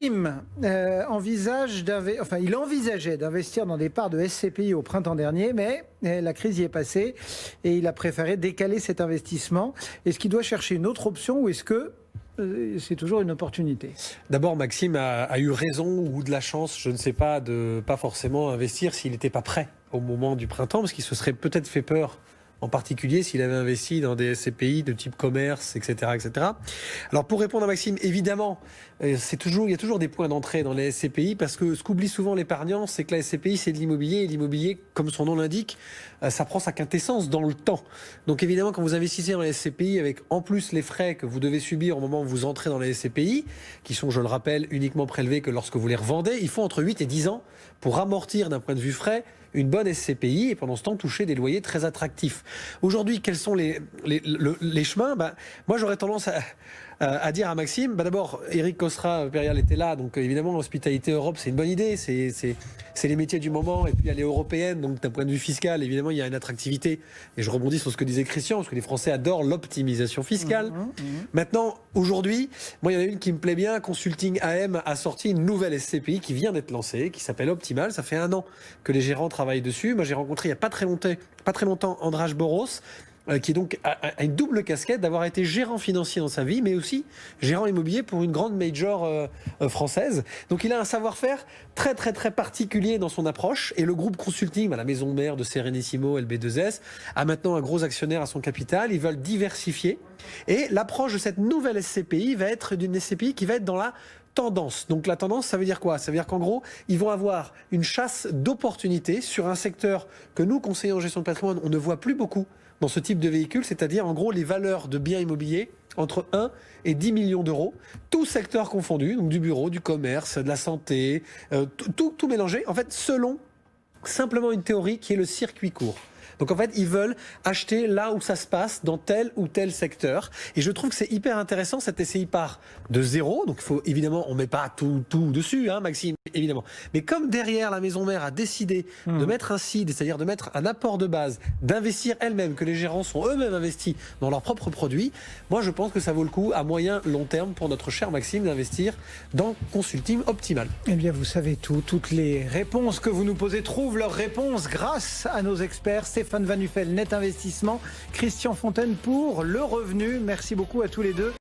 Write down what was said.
il envisageait d'investir dans des parts de SCPI au printemps dernier, mais la crise y est passée et il a préféré décaler cet investissement. Est-ce qu'il doit chercher une autre option ou est-ce que c'est toujours une opportunité? D'abord, Maxime a eu raison ou de la chance, je ne sais pas, de pas forcément investir s'il n'était pas prêt au moment du printemps, parce qu'il se serait peut-être fait peur, en particulier s'il avait investi dans des SCPI de type commerce, etc., etc. Alors pour répondre à Maxime, évidemment, il y a toujours des points d'entrée dans les SCPI, parce que ce qu'oublie souvent l'épargnant, c'est que la SCPI, c'est de l'immobilier, et l'immobilier, comme son nom l'indique, ça prend sa quintessence dans le temps. Donc évidemment, quand vous investissez dans les SCPI, avec en plus les frais que vous devez subir au moment où vous entrez dans les SCPI, qui sont, je le rappelle, uniquement prélevés que lorsque vous les revendez, il faut entre 8 et 10 ans pour amortir d'un point de vue frais une bonne SCPI et pendant ce temps toucher des loyers très attractifs. Aujourd'hui, quels sont les chemins? Moi, j'aurais tendance à dire à Maxime, d'abord, Eric Cosra-Périal était là, donc évidemment, l'hospitalité Europe, c'est une bonne idée, c'est les métiers du moment, et puis elle est européenne, donc d'un point de vue fiscal, évidemment, il y a une attractivité. Et je rebondis sur ce que disait Christian, parce que les Français adorent l'optimisation fiscale. Maintenant, aujourd'hui, moi, il y en a une qui me plaît bien, Consulting AM a sorti une nouvelle SCPI qui vient d'être lancée, qui s'appelle Optimal. Ça fait 1 an que les gérants travaillent dessus. Moi, j'ai rencontré il n'y a pas très longtemps András Boros, qui est donc a une double casquette d'avoir été gérant financier dans sa vie, mais aussi gérant immobilier pour une grande major française. Donc il a un savoir-faire très très très particulier dans son approche. Et le groupe Consulting, la maison mère de Serenissimo, LB2S, a maintenant un gros actionnaire à son capital. Ils veulent diversifier. Et l'approche de cette nouvelle SCPI va être d'une SCPI qui va être dans la tendance. Donc la tendance, ça veut dire quoi? Ça veut dire qu'en gros, ils vont avoir une chasse d'opportunités sur un secteur que nous, conseillers en gestion de patrimoine, on ne voit plus beaucoup dans ce type de véhicule, c'est-à-dire en gros les valeurs de biens immobiliers entre 1 et 10 millions d'euros, tout secteur confondu, donc du bureau, du commerce, de la santé, tout mélangé, en fait, selon simplement une théorie qui est le circuit court. Donc en fait, ils veulent acheter là où ça se passe, dans tel ou tel secteur. Et je trouve que c'est hyper intéressant, cette SCI part de zéro. Donc il faut évidemment, on ne met pas tout dessus, Maxime, évidemment. Mais comme derrière, la maison mère a décidé de mettre un seed, c'est-à-dire de mettre un apport de base, d'investir elle-même, que les gérants sont eux-mêmes investis dans leurs propres produits, moi je pense que ça vaut le coup à moyen, long terme pour notre cher Maxime d'investir dans Consulting Optimal. Eh bien, vous savez tout. Toutes les réponses que vous nous posez trouvent leurs réponses grâce à nos experts. Stéphane Van Nuffel, Net Investissement, Christian Fontaine pour Le Revenu. Merci beaucoup à tous les deux.